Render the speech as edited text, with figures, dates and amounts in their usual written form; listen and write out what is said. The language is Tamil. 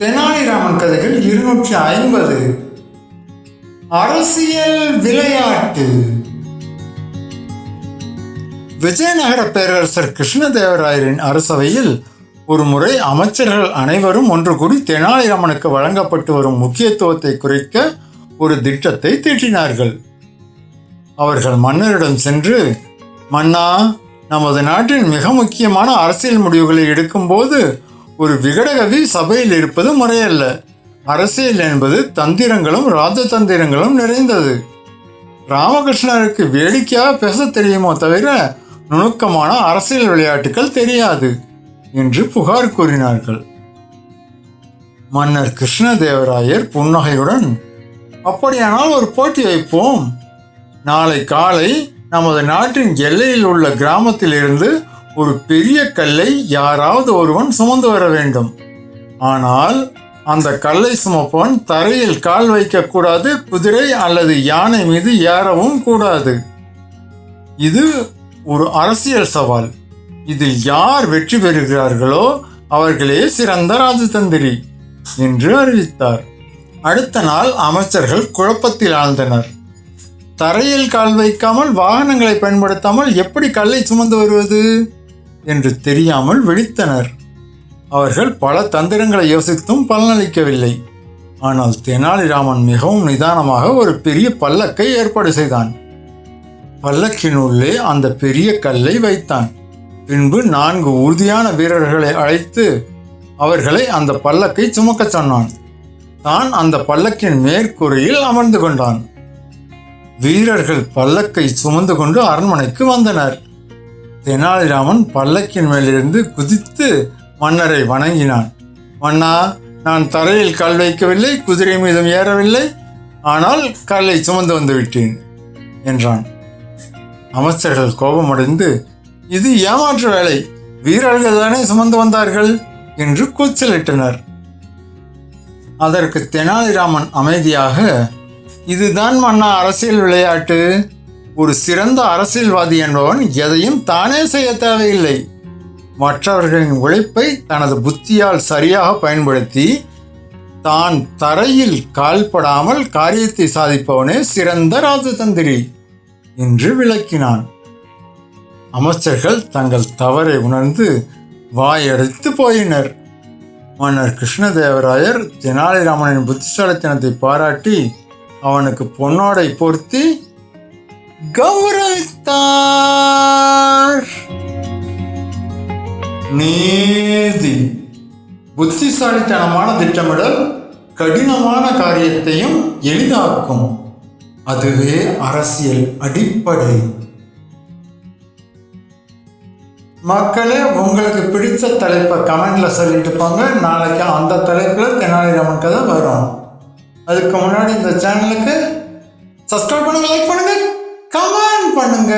தெனாலிராமன் கதைகள் 250. அரசியல் விளையாட்டு. விஜயநகர பேரரசர் கிருஷ்ணதேவராயரின் அரசவையில் ஒரு முறை அமைச்சர்கள் அனைவரும் ஒன்று கூடி தெனாலிராமனுக்கு வழங்கப்பட்டு வரும் முக்கியத்துவத்தை குறைக்க ஒரு திட்டத்தை தீட்டினார்கள். அவர்கள் மன்னரிடம் சென்று, மன்னா, நமது நாட்டின் மிக முக்கியமான அரசியல் முடிவுகளை எடுக்கும்போது ஒரு விகடகவி சபையில் இருப்பது முறையல்ல. அரசியல் என்பது தந்திரங்களும் ராஜதந்திரங்களும் நிறைந்தது. ராமகிருஷ்ணருக்கு வேடிக்கையாக பேச தெரியுமோ தவிர நுணுக்கமான அரசியல் விளையாட்டுகள் தெரியாது என்று புகார் கூறினார்கள். மன்னர் கிருஷ்ணதேவராயர் புன்னகையுடன், அப்படியானால் ஒரு போட்டி வைப்போம். நாளை காலை நமது நாட்டின் எல்லையில் உள்ள கிராமத்தில் இருந்து ஒரு பெரிய கல்லை யாராவது ஒருவன் சுமந்து வர வேண்டும். ஆனால் அந்த கல்லை சுமப்பவன் தரையில் கால் வைக்கக்கூடாது, குதிரை அல்லது யானை மீது ஏறவும் கூடாது. இது ஒரு அரசியல் சவால். இதில் யார் வெற்றி பெறுகிறார்களோ அவர்களே சிறந்த ராஜதந்திரி என்று அறிவித்தார். அடுத்த நாள் அமைச்சர்கள் குழப்பத்தில் ஆழ்ந்தனர். தரையில் கால் வைக்காமல் வாகனங்களை பயன்படுத்தாமல் எப்படி கல்லை சுமந்து வருவது என்று தெரியாமல் விழித்தனர். அவர்கள் பல தந்திரங்களை யோசித்தும் பலனளிக்கவில்லை. ஆனால் தெனாலிராமன் மிகவும் நிதானமாக ஒரு பெரிய பல்லக்கை ஏற்பாடு செய்தான். பல்லக்கினுள்ளே அந்த பெரிய கல்லை வைத்தான். பின்பு 4 உறுதியான வீரர்களை அழைத்து அவர்களை அந்த பல்லக்கை சுமக்க சொன்னான். தான் அந்த பல்லக்கின் மேற்கூரையில் அமர்ந்து கொண்டான். வீரர்கள் பல்லக்கை சுமந்து கொண்டு அரண்மனைக்கு வந்தனர். தெனாலிராமன் பல்லக்கின் மேலிருந்து குதித்து மன்னரை வணங்கினான். மன்னா, நான் தரையில் கால் வைக்கவில்லை, குதிரை மீதும் ஏறவில்லை, ஆனால் கல்லை சுமந்து வந்து விட்டேன் என்றான். அமைச்சர்கள் கோபமடைந்து, இது ஏமாற்று வேலை, வீரர்கள் தானே சுமந்து வந்தார்கள் என்று கூச்சலிட்டனர். அதற்கு தெனாலிராமன் அமைதியாக, இதுதான் மன்னா அரசியல் விளையாட்டு. ஒரு சிறந்த அரசியல்வாதி என்பவன் எதையும் தானே செய்ய தேவையில்லை. மற்றவர்களின் உழைப்பை தனது புத்தியால் சரியாக பயன்படுத்தி தான் தரையில் கால்படாமல் காரியத்தை சாதிப்பவனே சிறந்த ராஜதந்திரி என்று விளக்கினான். அமைச்சர்கள் தங்கள் தவறை உணர்ந்து வாயடைத்து போயினர். மன்னர் கிருஷ்ணதேவராயர் தெனாலிராமனின் புத்திசாலித்தனத்தை பாராட்டி அவனுக்கு பொன்னாடை பொருத்தி கௌரவித்தார். நீதி. புத்திசாலித்தனமான திட்டமிடல் கடினமான காரியத்தையும் எளிதாக்கும். அதுவே அரசியல் அடிப்படை. மக்களே, உங்களுக்கு பிடித்த தலைப்பை கமெண்ட்ல சொல்லிட்டு போங்க. நாளைக்கு அந்த தலைப்பில் தெனாலிராமன் கதை வரும். அதுக்கு முன்னாடி இந்த சேனலுக்கு சப்ஸ்கிரைப் பண்ணுங்க, லைக் பண்ணுங்க, கமெண்ட் பண்ணுங்க.